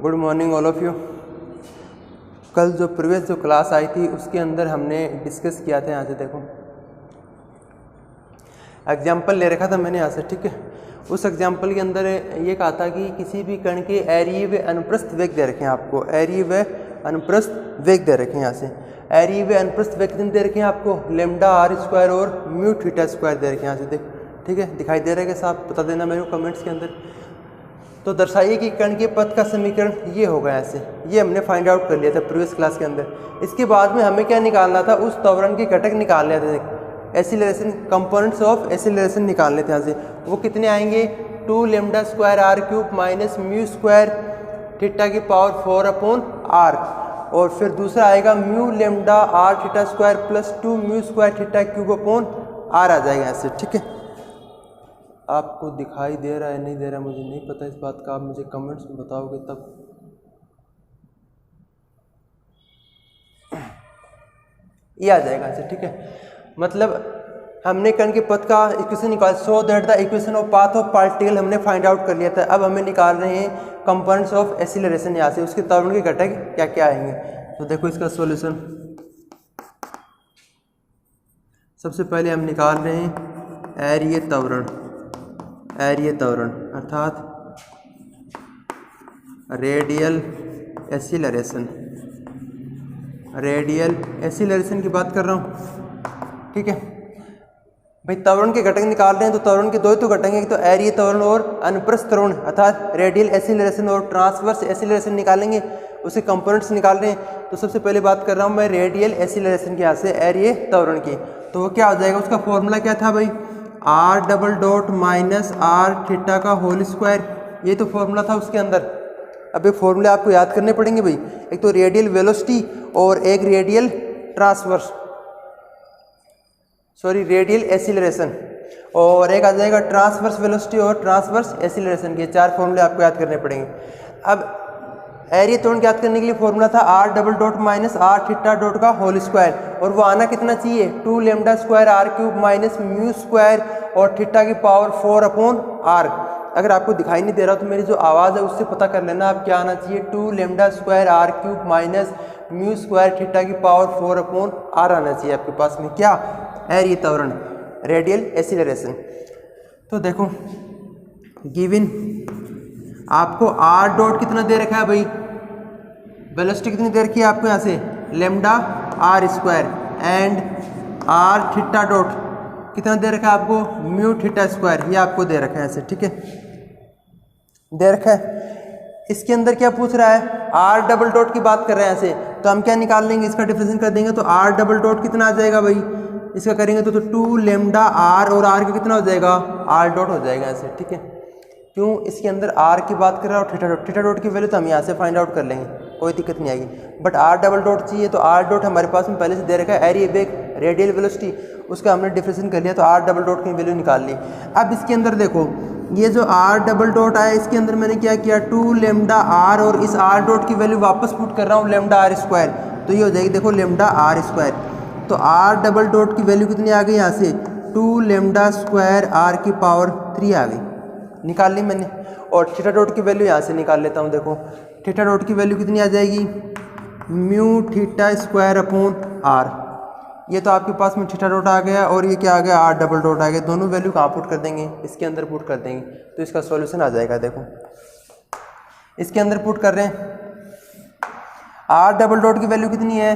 Good morning all of you. कल जो previous जो क्लास आई थी उसके अंदर हमने डिस्कस किया था, यहाँ से देखो एग्जाम्पल ले रखा था मैंने यहाँ से, ठीक है। उस एग्जाम्पल के अंदर ये कहा था कि किसी भी कण के एरिए व अनुप्रस्थ वेग दे रखे हैं आपको, एरिए व अनुप्रस्थ वेग दे रखे हैं। यहाँ से एरिए व अनुप्रस्थ वेग दे रखे हैं आपको लेमडा आर स्क्वायर और म्यू थीटा स्क्वायर दे रखे हैं। यहाँ से देख, ठीक है, दिखाई दे रहा है कि साहब, बता देना मेरे को कमेंट्स के अंदर। तो दर्शाइए कि कण के पथ का समीकरण ये होगा। ऐसे ये हमने फाइंड आउट कर लिया था प्रीवियस क्लास के अंदर। इसके बाद में हमें क्या निकालना था, उस त्वरण के घटक निकालने थे, एसिलरेशन, कंपोनेंट्स ऑफ एसिलरेशन निकालने थे। यहाँ से वो कितने आएंगे, 2 lambda square r cube minus mu square theta की पावर 4 अपॉन आर, और फिर दूसरा आएगा mu lambda r theta square plus 2 mu square theta cube upon r आ जाएगा ऐसे, ठीक है। आपको दिखाई दे रहा है नहीं दे रहा मुझे नहीं पता इस बात का, आप मुझे कमेंट्स में बताओगे तब। ये आ जाएगा ऐसे, ठीक है। मतलब हमने कण के पथ का इक्वेशन निकाल, so that the equation of path of particle हमने फाइंड आउट कर लिया था। अब हमें निकाल रहे हैं कंपोनेंट्स ऑफ एसिलरेशन। यहाँ से उसके त्वरण के घटक क्या क्या आएंगे। तो देखो इसका सॉल्यूशन, सबसे पहले हम निकाल रहे हैं एरिये त्वरण, एरिये त्वरण अर्थात रेडियल एसिलरेशन, रेडियल एसिलरेशन की बात कर रहा हूँ, ठीक है भाई। त्वरण के घटक निकाल रहे हैं तो त्वरण के दो तो घटक हैं, तो एरिये त्वरण और अनुप्रस्थ त्वरण अर्थात रेडियल एसिलरेशन और ट्रांसवर्स एसिलरेशन निकालेंगे। उसे कंपोनेंट्स निकाल रहे हैं। तो सबसे पहले बात कर रहा हूँ मैं रेडियल एसिलरेशन के, यहाँ से एरिये त्वरण की। तो वो क्या हो जाएगा, उसका फॉर्मूला क्या था भाई, R double dot minus are theta का होल स्क्वायर, ये तो फॉर्मूला था उसके अंदर। अब ये फॉर्मूले आपको याद करने पड़ेंगे भाई, एक तो रेडियल वेलोसिटी और एक radial transverse, sorry radial acceleration, और एक आ जाएगा ट्रांसवर्स वेलोसिटी और ट्रांसवर्स एसिलरेशन के। 4 फॉर्मूले आपको याद करने पड़ेंगे। अब एरिया त्वरण याद करने के लिए फॉर्मूला था r double dot minus are theta dot का होल स्क्वायर, और वो आना कितना चाहिए, 2 lambda square r cube minus mu square और थीटा की पावर 4 अपॉन आर। अगर आपको दिखाई नहीं दे रहा तो मेरी जो आवाज़ है उससे पता कर लेना आप क्या आना चाहिए, 2 lambda square r cube minus mu square theta की पावर 4 अपॉन आर आना चाहिए आपके पास में। क्या, एरिया त्वरण, रेडियल एसिलरेशन। तो देखो गिवन आपको आर डॉट कितना दे रखा है भाई, वेलोसिटी कितनी दे रखी है आपको यहाँ से, lambda r square, and r theta dot कितना दे रखा है आपको, म्यू थीटा स्क्वायर, ये आपको दे रखा है ऐसे, ठीक है, दे रखा है। इसके अंदर क्या पूछ रहा है, आर डबल डॉट की बात कर रहे हैं ऐसे, तो हम क्या निकाल लेंगे, इसका डिफरेंशिएशन कर देंगे। तो आर डबल डॉट कितना आ जाएगा भाई, इसका करेंगे तो 2 लेमडा आर, और आर का कितना हो जाएगा, आर डॉट हो जाएगा ऐसे, ठीक है। क्यों, इसके अंदर आर की बात कर रहा है और थीटा डॉट, थीटा डॉट की वैल्यू तो हम यहाँ से फाइंड आउट कर लेंगे, कोई दिक्कत नहीं आएगी। बट आर डबल डॉट चाहिए, तो आर डॉट हमारे पास में पहले से दे रखा है, एरिया वेग रेडियल वेलोसिटी, उसका हमने डिफरेंशिएशन कर लिया, तो आर डबल डॉट की वैल्यू निकाल ली। अब इसके अंदर देखो ये जो आर डबल डॉट आया, इसके अंदर मैंने क्या किया, 2 लेमडा आर, और इस आर डॉट की वैल्यू वापस पुट कर रहा हूँ लेमडा आर स्क्वायर, तो ये हो जाएगी देखो लेमडा आर स्क्वायर। तो आर डबल डॉट की वैल्यू कितनी आ गई यहाँ से, 2 लेमडा स्क्वायर आर की पावर 3 आ गई, निकाल ली मैंने। और थीटा डॉट की वैल्यू यहाँ से निकाल लेता हूँ। देखो थीटा डॉट की वैल्यू कितनी आ जाएगी, mu theta square upon r. ये तो आपके पास में थीटा डॉट आ गया, और ये क्या आ गया, आर डबल डॉट आ गया। दोनों वैल्यू कहाँ पुट कर देंगे, इसके अंदर पुट कर देंगे, तो इसका सॉल्यूशन आ जाएगा। देखो इसके अंदर पुट कर रहे हैं, आर डबल डॉट की वैल्यू कितनी है,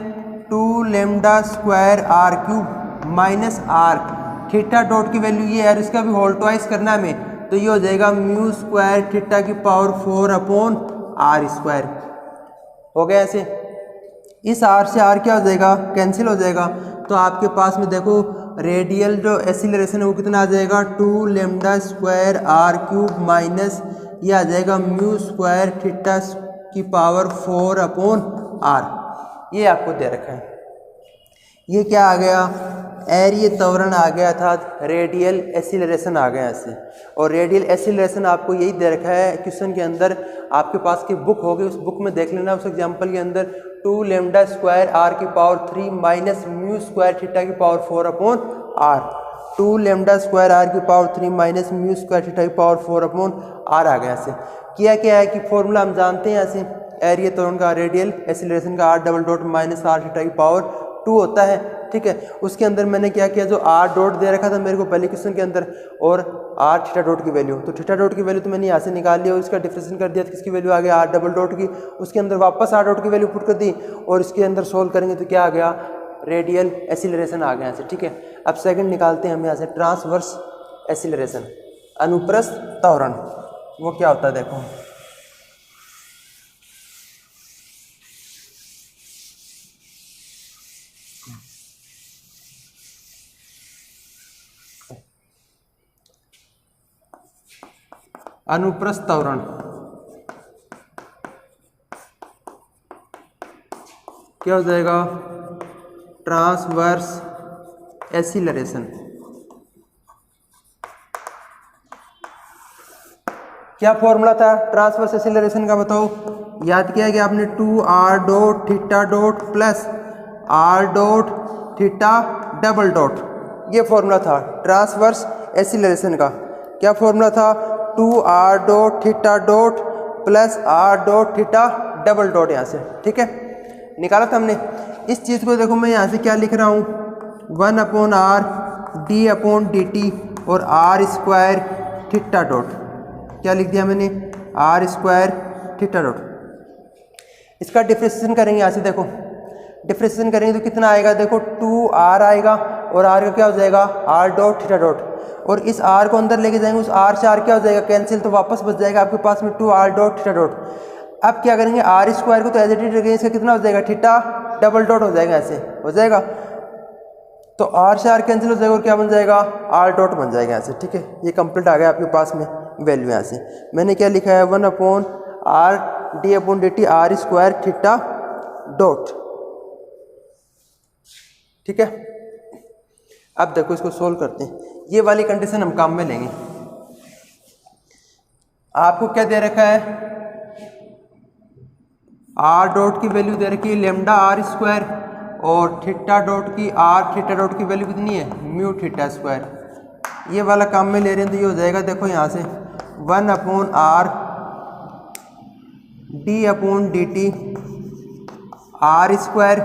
2 lambda square r cube minus are, theta dot की वैल्यू ये है, इसका भी होल ट्वाइस करना है हमें, तो ये हो जाएगा म्यू स्क्वायर थीटा की पावर 4 अपॉन आर स्क्वायर। हो गया ऐसे, इस आर से आर क्या हो जाएगा, कैंसिल हो जाएगा। तो आपके पास में देखो रेडियल जो एसिलरेशन है वो कितना आ जाएगा, 2 lambda square r cube minus ये आ जाएगा म्यू स्क्वायर थीटा की पावर 4 अपॉन आर, ये आपको दे रखा है। ये क्या आ गया, एरिया त्वरण आ गया, अर्थात रेडियल एसिलरेशन आ गया ऐसे। और रेडियल एसिलरेशन आपको यही दे रखा है क्वेश्चन के अंदर, आपके पास की बुक होगी, उस बुक में देख लेना। उस एग्जांपल के अंदर 2 लेमडा स्क्वायर आर की power 3 minus mu square theta की power 4 upon r, 2 lambda square r की power 3 minus mu square theta की पावर 4 अपॉन आर आ गया ऐसे। किया क्या है कि फॉर्मूला हम जानते हैं ऐसे, एरिया त्वरण का रेडियल एक्सीलरेशन का r double dot minus are theta की पावर 2 होता है, ठीक है। उसके अंदर मैंने क्या किया, जो आर डॉट दे रखा था मेरे को पहले क्वेश्चन के अंदर, और आर थीटा डॉट की वैल्यू, तो थीटा डॉट की वैल्यू तो मैंने यहाँ से निकाल लिया और इसका डिफरेंशिएशन कर दिया, तो किसकी वैल्यू आ गया, आर डबल डॉट की। उसके अंदर वापस आर डॉट की वैल्यू पुट कर दी और इसके अंदर सोल्व करेंगे तो क्या आ गया, रेडियल एक्सीलरेशन आ गया यहाँ से, ठीक है। अब सेकंड निकालते हैं हम यहाँ से, ट्रांसवर्स एक्सीलरेशन, अनुप्रस्थ त्वरण, वो क्या होता है देखो। अनुप्रस्थ त्वरण क्या हो जाएगा, ट्रांसवर्स एक्सीलरेशन। क्या फॉर्मूला था ट्रांसवर्स एक्सीलरेशन का बताओ, याद किया कि आपने 2r dot theta dot plus r dot theta double dot, ये फॉर्मूला था ट्रांसवर्स एक्सीलरेशन का। क्या फॉर्मूला था, 2r dot theta dot plus r dot theta double dot, यहाँ से, ठीक है, निकाला था हमने। इस चीज़ को देखो मैं यहाँ से क्या लिख रहा हूँ, 1/r d upon d t और r स्क्वायर थीटा डॉट, क्या लिख दिया मैंने, r स्क्वायर थीटा डॉट। इसका डिफरेंशिएशन करेंगे यहाँ से, देखो डिफरेंशिएशन करेंगे तो कितना आएगा, देखो 2r आएगा और r का क्या हो जाएगा, r डॉट थीटा डॉट, और इस r को अंदर लेके जाएंगे, उस r से r क्या हो जाएगा, कैंसिल, तो वापस बच जाएगा आपके पास में 2r डॉट थीटा डॉट। अब क्या करेंगे, r स्क्वायर को तो एज इट इज रखेंगे, इसका कितना हो जाएगा, थीटा डबल डॉट हो जाएगा, ऐसे हो जाएगा, तो r से r कैंसिल हो जाएगा और क्या बन जाएगा, r डॉट बन जाएगा ऐसे, ठीक है। ये कंप्लीट आ गया आपके पास में वैल्यू। यहाँ से मैंने क्या लिखा है, 1/r d upon d T r square theta dot, ठीक है। अब देखो इसको सोल्व करते हैं, ये वाली कंडीशन हम काम में लेंगे। आपको क्या दे रखा है, r डॉट की वैल्यू दे रखी है लेमडा r स्क्वायर, और थीटा डॉट की, r थीटा डॉट की वैल्यू कितनी है, म्यू थीटा स्क्वायर। ये वाला काम में ले रहे हैं तो ये हो जाएगा, देखो यहाँ से 1/r d upon d T r square,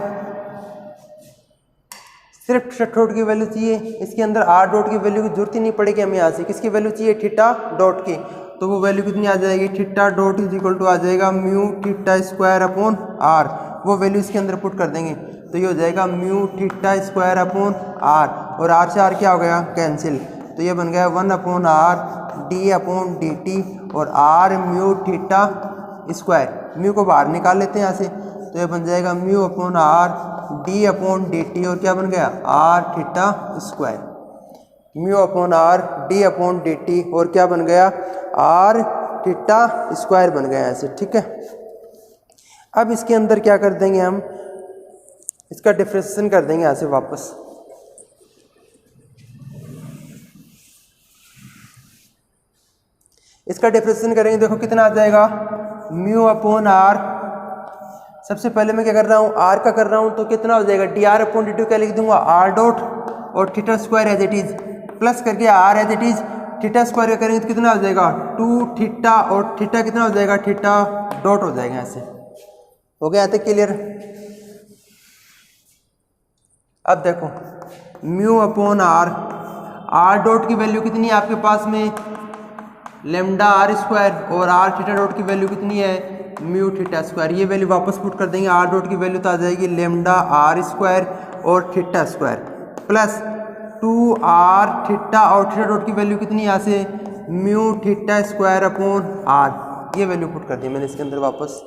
सिर्फ थीटा डॉट की वैल्यू चाहिए, इसके अंदर r डॉट की वैल्यू की जरूरत ही नहीं पड़ेगी हमें। यहाँ से किसकी वैल्यू चाहिए, थीटा डॉट की, तो वो वैल्यू कितनी आ जाएगी, theta dot is equal to आ जाएगा mu theta square upon r, वो वैल्यू इसके अंदर पुट कर देंगे तो ये हो जाएगा mu theta square upon r, और r से r क्या हो गया, कैंसिल, तो ये बन गया 1/r d upon d t और r mu theta square, mu को बाहर निकाल लेते हैं यहाँ से, तो ये बन जाएगा mu upon r d upon d t, और क्या बन गया, r theta square, mu upon r d upon d t, और क्या बन गया, r थीटा स्क्वायर बन गया ऐसे, ठीक है। अब इसके अंदर क्या कर देंगे हम, इसका डिफरेंशिएशन कर देंगे यहाँ से वापस, इसका डिफरेंशिएशन करेंगे, देखो कितना आ जाएगा, म्यू अपॉन r, सबसे पहले मैं क्या कर रहा हूँ, r का कर रहा हूँ, तो कितना हो जाएगा, d r upon d t, क्या लिख दूंगा, r डॉट और theta square as it is, plus करके r as it is, theta square का करेंगे तो कितना हो जाएगा, 2 थीटा, और थीटा कितना हो जाएगा, थीटा डॉट हो जाएगा, ऐसे हो गया, यहाँ तक क्लियर। अब देखो म्यू अपॉन r डॉट की वैल्यू कितनी है आपके पास में, लेमडा r स्क्वायर, और r थीटा डॉट की वैल्यू कितनी है, म्यू थीटा स्क्वायर, ये वैल्यू वापस पुट कर देंगे, r डॉट की वैल्यू तो आ जाएगी लेमडा r स्क्वायर और theta square, plus 2r theta, और थीटा डॉट की वैल्यू कितनी है यहाँ से, mu theta square upon r, ये वैल्यू पुट कर दी मैंने इसके अंदर वापस।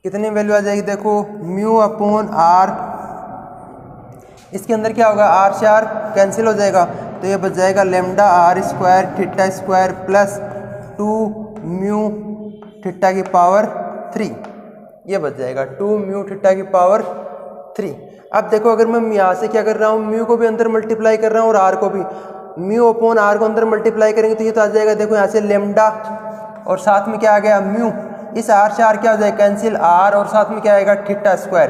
कितनी वैल्यू आ जाएगी, देखो म्यू अपॉन r, इसके अंदर क्या होगा, r से r कैंसिल हो जाएगा, तो ये बच जाएगा lambda r square theta square plus 2 mu theta की पावर 3, ये बच जाएगा 2 म्यू थीटा की पावर 3। अब देखो अगर मैं यहाँ से क्या कर रहा हूँ, म्यू को भी अंदर मल्टीप्लाई कर रहा हूँ और r को भी, म्यू अपॉन r को अंदर मल्टीप्लाई करेंगे तो ये तो आ जाएगा, देखो यहाँ से लेमडा और साथ में क्या आ गया, म्यू, इस r से r क्या हो जाएगा, कैंसिल, r और साथ में क्या आएगा, थीटा स्क्वायर,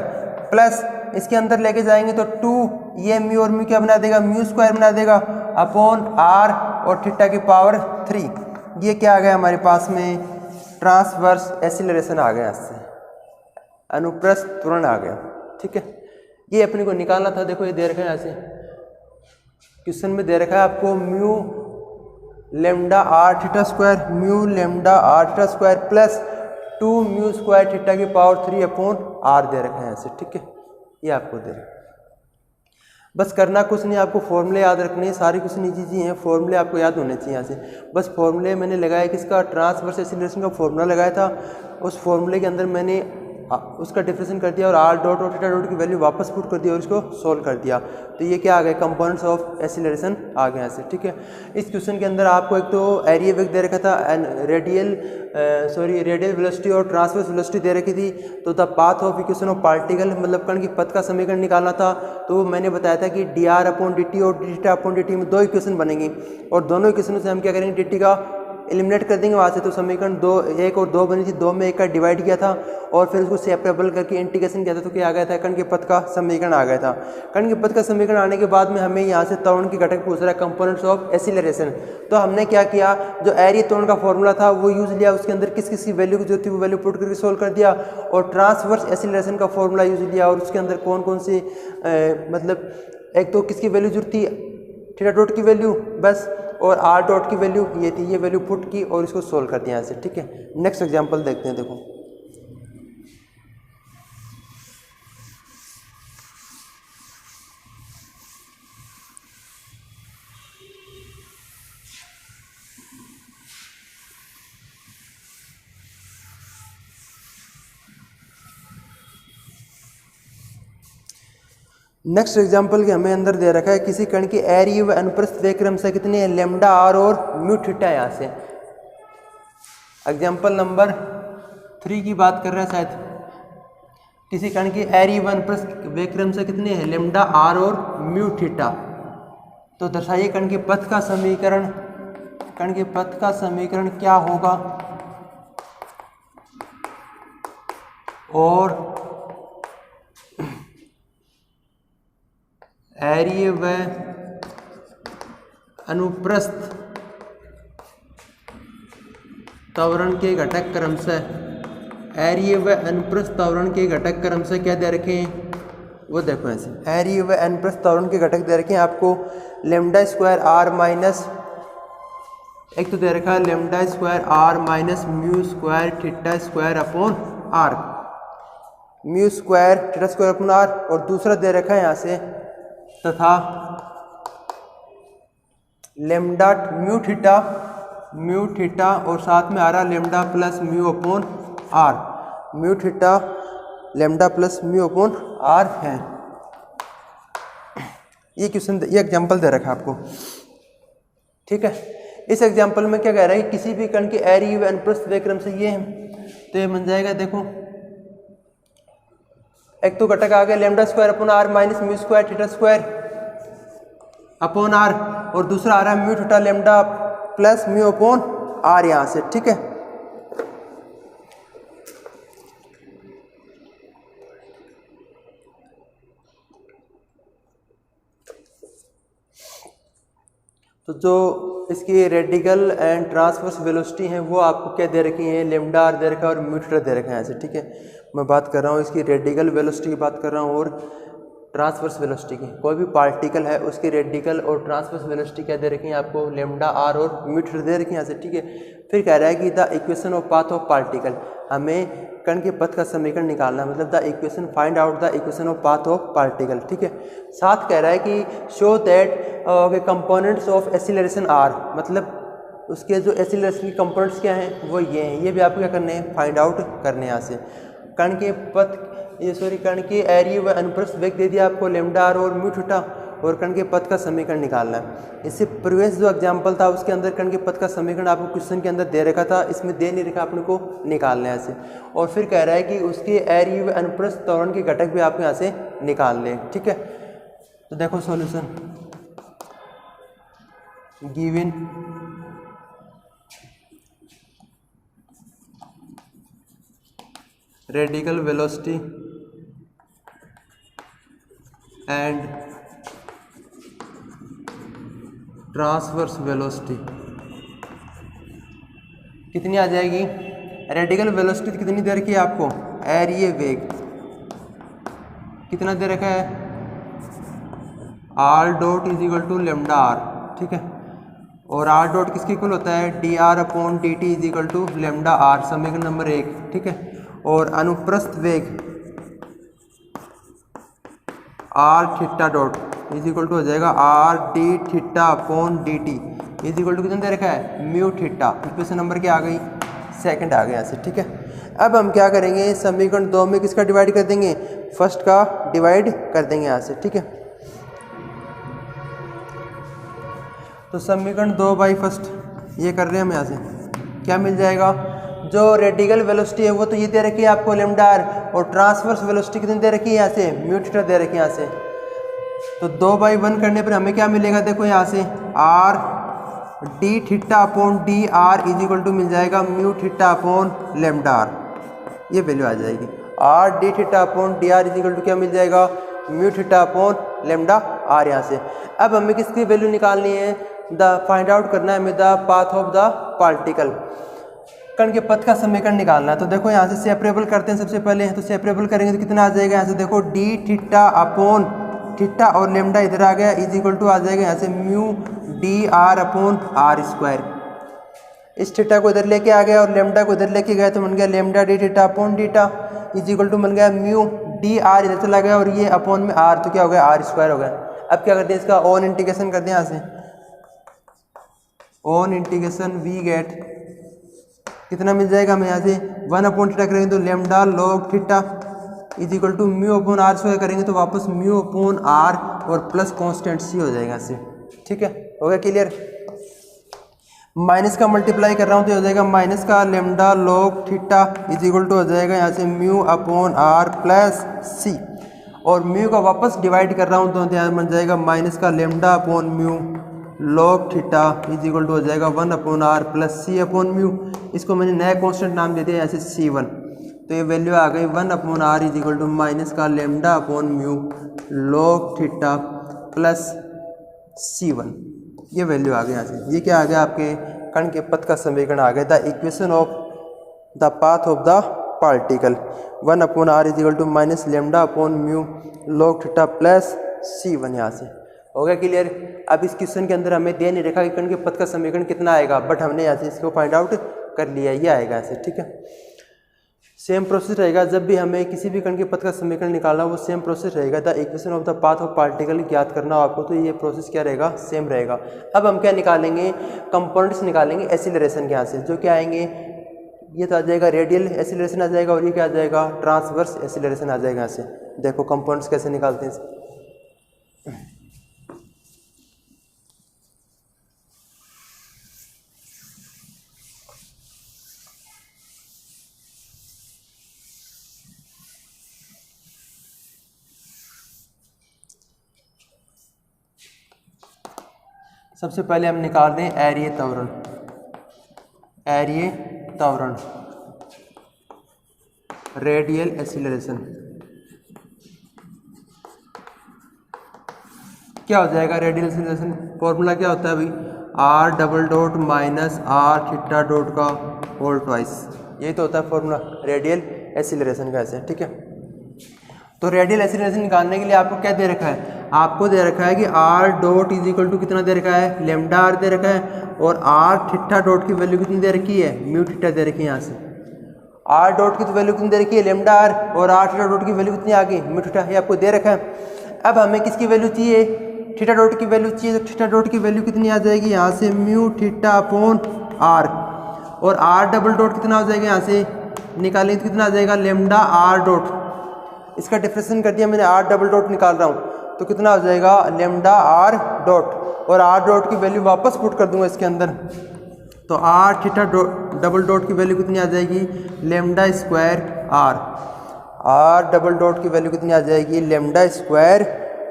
प्लस इसके अंदर लेके जाएंगे तो 2, ये म्यू और म्यू क्या बना देगा, म्यू स्क्वायर बना देगा, अपॉन आर और थीटा की पावर 3। ये क्या आ गया हमारे पास में, ट्रांसवर्स एसिलरेशन आ गया, इससे अनुप्रस्थ त्वरण आ गया। ठीक है, ये अपने को निकालना था। देखो ये दे रखा है, ऐसे क्वेश्चन में दे रखा है आपको mu lambda r theta square, mu lambda r theta square plus 2 mu square theta की पावर 3 अपॉन आर दे रखा है ऐसे। ठीक है, ये आपको दे रखा है। बस करना कुछ नहीं, आपको फॉर्मूले याद रखने हैं, सारी कुछ नहीं चीज़ें हैं, फॉर्मूले आपको याद होने चाहिए यहाँ से। बस फॉर्मूले मैंने लगाया कि इसका ट्रांसवर्स एसिलरेशन का फॉर्मूला लगाया था, उस फॉर्मूले के अंदर मैंने उसका डिफरेंशिएशन कर दिया और आर डॉट और थीटा डॉट की वैल्यू वापस पुट कर दिया और इसको सोल्व कर दिया। तो ये क्या आ गया, कंपोनेंट्स ऑफ एसिलरेशन आ गए ऐसे। ठीक है, इस क्वेश्चन के अंदर आपको एक तो एरिया वेग दे रखा था, रेडियल वेलोसिटी और ट्रांसवर्स वेलोसिटी दे रखी थी। तो the path of equation of particle, मतलब कण की पथ का समीकरण निकालना था। तो मैंने बताया था कि D r upon d t और डी अपॉन डी टी में 2 इक्वेशन बनेंगी और दोनों इक्वेशनों से हम क्या करेंगे, डी टी का एलिमिनेट कर देंगे वहाँ से। तो समीकरण 2 1 और 2 बनी थी, 2 में 1 का डिवाइड किया था और फिर उसको सेपरेबल करके इंटीग्रेशन किया था। तो क्या आ गया था, कण के पथ का समीकरण आ गया था। कण के पथ का समीकरण आने के बाद में हमें यहाँ से त्वरण की घटक पूछ रहा है, कंपोनेंट्स ऑफ एसिलरेशन। तो हमने क्या किया, जो एरिया त्वरण का फॉर्मूला था वो यूज लिया, उसके अंदर किस किस की वैल्यू जो थी वो वैल्यू पुट करके सोल्व कर दिया और ट्रांसवर्स एसिलरेशन का फॉर्मूला यूज लिया और उसके अंदर कौन कौन सी मतलब एक तो किसकी वैल्यू जो थी, थीटा डॉट की वैल्यू बस, और आर डॉट की वैल्यू ये थी, ये वैल्यू पुट की और इसको सोल्व कर दिया यहाँ से। ठीक है, नेक्स्ट एग्जांपल देखते हैं। देखो नेक्स्ट एग्जांपल के हमें अंदर दे रखा है, किसी कण की एरिया व अनुप्रस्थ वेग क्रमशः कितने हैं, लेमडा आर और म्यू थीटा। यहाँ से एग्जांपल नंबर 3 की बात कर रहे हैं शायद। किसी कण की एरिया व अनुप्रस्थ वेग क्रमशः कितने हैं, लेमडा आर और म्यू थीटा। तो दर्शाइए कण के पथ का समीकरण, कण के पथ का समीकरण क्या होगा और एरिया व अनुप्रस्थ त्वरण के घटक क्रमशः, एरिया व अनुप्रस्थ त्वरण के घटक क्रमशः क्या दे रखे हैं, वो देखो ऐसे। एरिया व अनुप्रस्थ त्वरण के घटक दे रखे हैं आपको, लेमडा स्क्वायर आर माइनस, एक तो दे रखा है lambda square r minus mu square theta square upon r, mu square theta square upon r, और दूसरा दे रखा है यहाँ से तथा लेमडा म्यू थीटा और साथ में आ रहा lambda plus mu upon r, mu theta lambda plus mu upon r है। ये क्वेश्चन, ये एग्जांपल दे रखा है आपको। ठीक है, इस एग्जांपल में क्या कह रहा है कि किसी भी कण के एरिया व अनुप्रस्थ वेग क्रम से ये है, तो ये बन जाएगा। देखो एक तो घटक आ गया lambda square upon r minus mu square theta square upon r, और दूसरा आ रहा है mu theta lambda plus mu upon r यहाँ से। ठीक है, तो जो इसकी रेडिकल एंड ट्रांसवर्स वेलोसिटी है वो आपको क्या दे रखी है, लेमडा आर दे रखा है और म्यू थीटा दे रखा है ऐसे। ठीक है, मैं बात कर रहा हूँ इसकी रेडिकल वेलोसिटी की बात कर रहा हूँ और ट्रांसवर्स वेलोसिटी की। कोई भी पार्टिकल है उसकी रेडिकल और ट्रांसवर्स वेलोसिटी क्या दे रखी है आपको, लेमडा आर और म्यू थीटा दे रखी है ऐसे। ठीक है, फिर कह रहा है कि the equation of path of particle, हमें कण के पथ का समीकरण निकालना है, मतलब the equation, find out the equation of path of particle. ठीक है, साथ कह रहा है कि show that components of acceleration r, मतलब उसके जो एसिलरेशन की कंपोनेंट्स क्या हैं वो ये हैं। ये भी आपको क्या करने हैं, फाइंड आउट करने हैं यहाँ से। कण के पथ, ये सॉरी कण के एरिया व अनुप्रस्थ वेग दे दिया आपको लेमडा आर और म्यू थीटा, और कण के पथ का समीकरण निकालना है। इससे प्रीवियस जो एग्जांपल था उसके अंदर कण के पथ का समीकरण आपको क्वेश्चन के अंदर दे रखा था, इसमें दे नहीं रखा, अपने को निकालना है ऐसे। और फिर कह रहा है कि उसके एरिया व अनुप्रस्थ त्वरण के घटक भी आपको यहाँ से निकाल लें। ठीक है, तो देखो solution given radical velocity and transverse velocity कितनी आ जाएगी, रेडियल वेलोसिटी कितनी दे रखी है आपको, एरिये वेग कितना दे रखा है, r dot is equal to lambda r, ठीक है। और आर डॉट किसके इक्वल होता है, d r upon d t is equal to lambda r, समीकरण नंबर 1, ठीक है। और अनुप्रस्थ वेग r theta dot is equal to हो जाएगा r d theta upon d t is equal to कितना दे रखा है, म्यू थीटा। इक्वेशन नंबर क्या आ गई, सेकंड आ गया यहाँ से, ठीक है। अब हम क्या करेंगे, समीकरण 2 में किसका डिवाइड कर देंगे, फर्स्ट का डिवाइड कर देंगे यहाँ से, ठीक है। तो समीकरण 2 बाई फर्स्ट ये कर रहे हैं हम यहाँ से, क्या मिल जाएगा, जो रेडियल वेलोसिटी है वो तो ये दे रखी है आपको लेमडा आर, और ट्रांसवर्स वेलोसिटी कितनी दे रखी है यहाँ से, म्यू थीटा दे रखी है यहाँ से। तो 2/1 करने पर हमें क्या मिलेगा, देखो यहाँ से r d theta upon d r is equal to मिल जाएगा mu theta upon lambda r, ये वैल्यू आ जाएगी। R d theta upon d r is equal to क्या मिल जाएगा, mu theta upon lambda r यहाँ से। अब हमें किसकी वैल्यू निकालनी है, फाइंड आउट करना है हमें the path of the particle, कण के पथ का समीकरण निकालना है। तो देखो यहाँ से सेपरेबल करते हैं सबसे पहले, तो सेपरेबल करेंगे तो कितना आ जाएगा, यहाँ से देखो डी थीटा अपॉन थीटा और लेमडा इधर आ गया इज इक्वल टू आ जाएगा यहाँ से mu d r upon r square. इस थीटा को इधर लेके आ गया और लेमडा को इधर लेके गया तो बन गया lambda d theta upon d t is equal to बन गया म्यू डी आर इधर चला गया और ये अपॉन में आर, तो क्या हो गया, आर स्क्वायर हो गया। अब क्या करते हैं, इसका ओन इंटीग्रेशन करते हैं यहाँ से, ओन इंटीग्रेशन वी गेट कितना मिल जाएगा हमें यहाँ से 1 अपॉन थीटा करेंगे तो lambda log theta is equal to mu upon r square करेंगे तो वापस म्यू अपॉन आर और प्लस कांस्टेंट सी हो जाएगा इससे, ठीक है, हो गया क्लियर। माइनस का मल्टीप्लाई कर रहा हूँ तो हो जाएगा माइनस का lambda log theta is equal to हो जाएगा यहाँ से mu upon r plus c, और म्यू का वापस डिवाइड कर रहा हूँ तो यहाँ बन जाएगा माइनस का lambda upon mu log theta is equal to हो जाएगा 1 upon r plus c upon mu. इसको मैंने नया कांस्टेंट नाम दे दिया ऐसे C1, तो ये वैल्यू आ गई 1 upon r is equal to minus का lambda upon mu log theta plus C1, ये वैल्यू आ गई यहाँ से। ये क्या आ गया, आपके कण के पथ का समीकरण आ गया, the equation of the path of the particle 1 upon r is equal to minus lambda upon mu log theta plus C1, यहाँ से हो गया क्लियर। अब इस क्वेश्चन के अंदर हमें दे नहीं रखा कि कण के पथ का समीकरण कितना आएगा, बट हमने यहाँ से इसको फाइंड आउट कर लिया, ये आएगा ऐसे, ठीक है। सेम प्रोसेस रहेगा, जब भी हमें किसी भी कण के पथ का समीकरण निकालना वो सेम प्रोसेस रहेगा, the equation of the path of particle ज्ञात करना हो आपको, तो ये प्रोसेस क्या रहेगा, सेम रहेगा। अब हम क्या निकालेंगे, कंपोनेंट्स निकालेंगे एक्सीलरेशन के यहाँ से, जो क्या आएंगे, ये तो आ जाएगा रेडियल एक्सीलरेशन आ जाएगा और ये क्या आ जाएगा, ट्रांसवर्स एक्सीलरेशन आ जाएगा यहाँ से। देखो कंपोनेंट्स कैसे निकालते हैं, सबसे पहले हम निकाल रहे हैं एरिये त्वरण, एरिये त्वरण रेडियल एक्सीलरेशन क्या हो जाएगा, रेडियल एक्सीलरेशन फॉर्मूला क्या होता है अभी, r double dot minus are theta dot का होल ट्वाइस, यही तो होता है फॉर्मूला रेडियल एक्सीलरेशन का ऐसे, ठीक है। तो रेडियल एक्सीलरेशन निकालने के लिए आपको क्या दे रखा है, आपको दे रखा है कि r dot is equal to कितना दे रखा है, लेमडा आर दे रखा है, और आर थीटा डॉट की वैल्यू कितनी दे रखी है, म्यू थीटा दे रखी है। यहाँ से आर डॉट की तो वैल्यू कितनी दे रखी है, लेमडा आर, और आर थीटा डॉट की वैल्यू कितनी आ गई, म्यू थीटा, ये आपको दे रखा है। अब हमें किसकी वैल्यू चाहिए, थीटा डॉट की वैल्यू चाहिए, तो थीटा डॉट की वैल्यू कितनी आ जाएगी, यहाँ से म्यू थीटा अपॉन आर, और आर डबल डॉट कितना हो जाएगा, यहाँ से निकालेंगे तो कितना आ जाएगा, लेमडा आर डॉट, इसका डिफरेंशिएशन कर दिया मैंने, आर डबल डॉट निकाल रहा हूँ तो कितना हो जाएगा, लेमडा आर डॉट, और आर डॉट की वैल्यू वापस पुट कर दूंगा इसके अंदर, तो आर थीटा डबल डॉट की वैल्यू कितनी आ जाएगी, lambda square r, r double dot की वैल्यू कितनी आ जाएगी, लेमडा स्क्वायर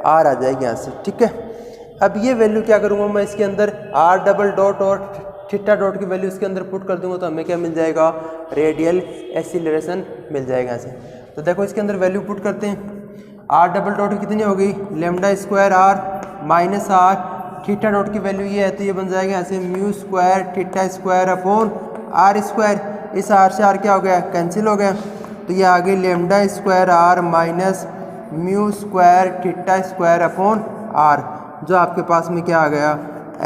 आर आ जाएगी यहाँ से, ठीक है। अब ये वैल्यू क्या करूँगा मैं इसके अंदर, आर डबल डॉट और थीटा डॉट की वैल्यू इसके अंदर पुट कर दूंगा तो हमें क्या मिल जाएगा, रेडियल एक्सीलरेशन मिल जाएगा यहाँ से। तो देखो इसके अंदर वैल्यू पुट करते हैं, आर डबल डॉट कितनी हो गई, lambda square r minus are theta dot की वैल्यू ये है तो ये बन जाएगा यहाँ से mu square theta square upon r square. इस आर से आर क्या हो गया, कैंसिल हो गया, तो ये आगे lambda square r minus mu square theta square upon r, जो आपके पास में क्या आ गया,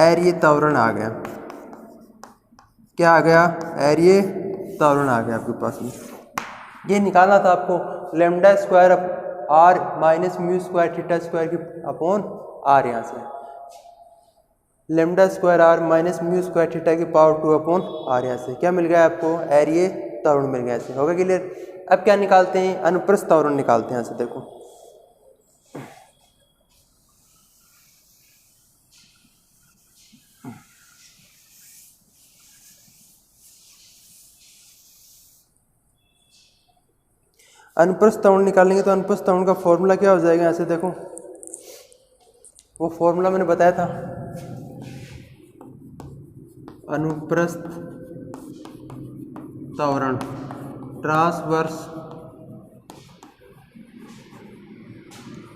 एरिया त्वरण आ गया। क्या आ गया, एरिया त्वरण आ गया आपके पास में। ये निकालना था आपको lambda square r minus mu square theta square की अपॉन आर, यहाँ से lambda square r minus mu square theta की पावर 2 अपॉन आर, यहाँ से क्या मिल गया आपको, एरिया त्वरण मिल गया। ऐसे होगा क्लियर। अब क्या निकालते हैं, अनुप्रस्थ त्वरण निकालते हैं। यहाँ से देखो अनुप्रस्थ त्वरण निकालेंगे तो अनुप्रस्थ त्वरण का फॉर्मूला क्या हो जाएगा, यहाँ से देखो वो फॉर्मूला मैंने बताया था, अनुप्रस्थ त्वरण ट्रांसवर्स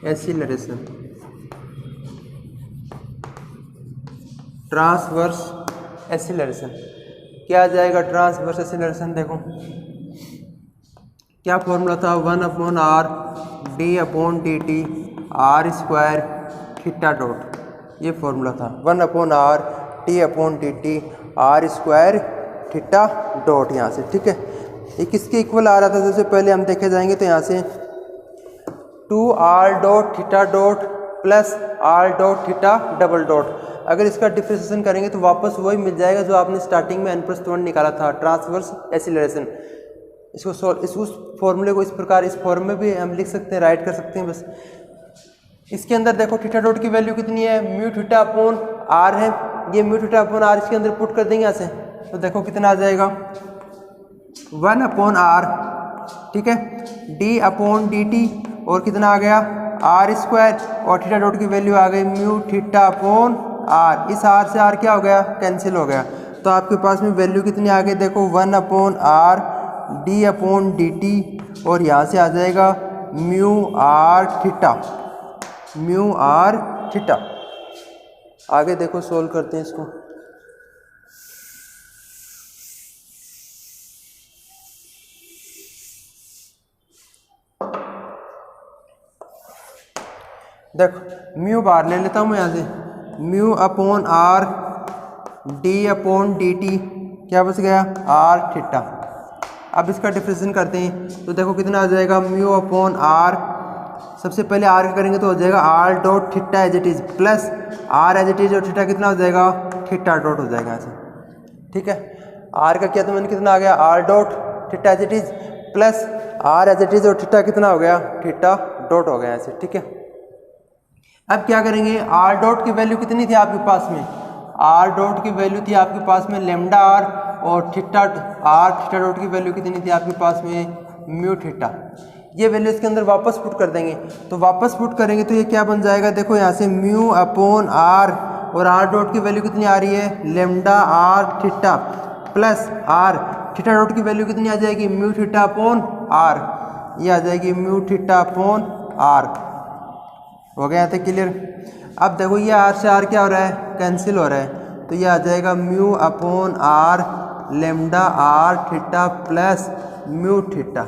एक्सीलरेशन, ट्रांसवर्स एक्सीलरेशन क्या आ जाएगा, ट्रांसवर्स एक्सीलरेशन देखो क्या फॉर्मूला था, 1 upon r d upon d T R square theta dot, ये फॉर्मूला था 1 upon R T upon d T R square theta dot, यहाँ से ठीक है। ये किसके इक्वल आ रहा था, सबसे पहले हम देखे जाएंगे तो यहाँ से 2 are dot theta dot plus are dot theta double dot, अगर इसका डिफ्रेंशिएशन करेंगे तो वापस वही मिल जाएगा जो आपने स्टार्टिंग में अनुप्रस्थ त्वरण निकाला था, ट्रांसवर्स एक्सीलरेशन। इसको उस फॉर्मूले को इस प्रकार इस फॉर्म में भी हम लिख सकते हैं, राइट कर सकते हैं। बस इसके अंदर देखो थीटा डॉट की वैल्यू कितनी है, म्यू थीटा अपॉन आर है, ये म्यू थीटा अपॉन आर इसके अंदर पुट कर देंगे यहाँ से, तो देखो कितना आ जाएगा 1 अपॉन आर, ठीक है, डी अपॉन डी टी और कितना आ गया आर स्क्वायर, और थीटा डॉट की वैल्यू आ गई म्यू थीटा अपॉन आर, इस आर से आर क्या हो गया, कैंसिल हो गया, तो आपके पास में वैल्यू कितनी आ गई देखो 1 upon r d upon d t और यहाँ से आ जाएगा mu r theta, mu r theta. आगे देखो सोल्व करते हैं इसको। देखो म्यू बार ले लेता हूँ मैं यहाँ से, mu upon r d upon d t क्या बच गया आर थीटा। अब इसका डिफ्रेंशिएशन करते हैं तो देखो कितना आ जाएगा म्यू अपॉन आर, सबसे पहले आर का करेंगे तो हो जाएगा r dot theta as it is plus r as it is और थीटा कितना हो जाएगा थीटा डॉट हो जाएगा ऐसे, ठीक है। आर का किया तो मैंने कितना आ गया r dot theta as it is plus r as it is और थीटा कितना हो गया थीटा डॉट हो गया ऐसे, ठीक है। अब क्या करेंगे, आर डॉट की वैल्यू कितनी थी आपके पास में, आर डॉट की वैल्यू थी आपके पास में लेमडा आर, और थीटा आर थीटा डॉट की वैल्यू कितनी थी आपके पास में म्यू थीटा। ये वैल्यू इसके अंदर वापस पुट कर देंगे, तो वापस पुट करेंगे तो ये क्या बन जाएगा देखो यहाँ से म्यू अपॉन आर, और आर डॉट की वैल्यू कितनी आ रही है lambda r theta plus r theta dot की वैल्यू कितनी आ जाएगी म्यू थीटा अपॉन आर, ये आ जाएगी म्यू थीटा अपॉन आर। हो गया यहाँ तक क्लियर। अब देखो ये आर से आर क्या हो रहा है, कैंसिल हो रहा है, तो ये आ जाएगा mu upon r lambda r theta plus mu theta,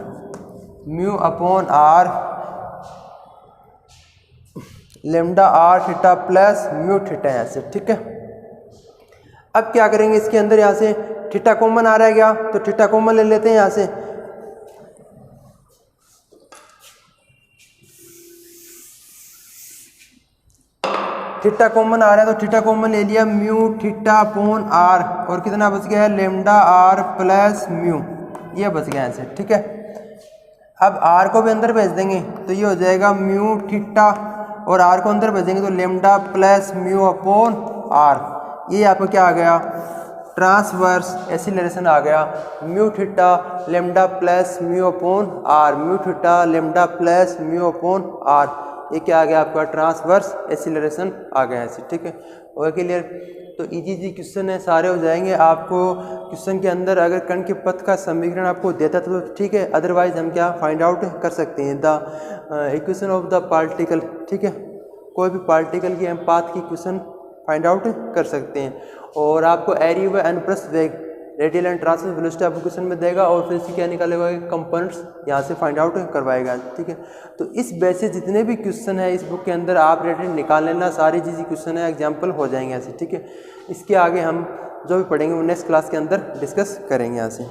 mu upon r lambda r theta plus mu theta यहाँ से, ठीक है। अब क्या करेंगे, इसके अंदर यहाँ से थीटा कॉमन आ रहा है क्या, तो थीटा कॉमन ले लेते हैं यहाँ से, थीटा कॉमन आ रहा है तो थीटा कॉमन ले लिया म्यू थीटा अपॉन आर, और कितना बच गया है लेमडा आर प्लस म्यू, ये बच गया ऐसे, ठीक है। अब आर को भी अंदर भेज देंगे तो ये हो जाएगा म्यू थीटा, और आर को अंदर भेजेंगे तो lambda plus mu upon r, ये आपको क्या आ गया ट्रांसवर्स एक्सीलरेशन आ गया, mu theta lambda plus mu upon r, mu theta lambda plus mu upon r, ये क्या आ गया आपका ट्रांसवर्स एक्सीलरेशन आ गया ऐसे, ठीक है। Okay clear. तो इजी क्वेश्चन है, सारे हो जाएंगे। आपको क्वेश्चन के अंदर अगर कण के पथ का समीकरण आपको देता तो ठीक है, अदरवाइज हम क्या फाइंड आउट कर सकते हैं the equation of the particle, ठीक है। कोई भी पार्टिकल की हम पाथ की इक्वेशन फाइंड आउट कर सकते हैं। और आपको एरिया व अनप्रस्थ वेग रेडियल एंड ट्रांसवर्स वेलोसिटी आपको क्वेश्चन में देगा और फिर इसकी क्या निकालेगा, कंपोनेंट्स यहाँ से फाइंड आउट करवाएगा। ठीक है, तो इस बेसिस जितने भी क्वेश्चन है इस बुक के अंदर आप रेटेड निकाल लेना, सारी चीज़ें क्वेश्चन है एग्जाम्पल हो जाएंगे ऐसे। ठीक है, इसके आगे हम जो भी पढ़ेंगे वो नेक्स्ट क्लास के अंदर डिस्कस करेंगे यहाँ से।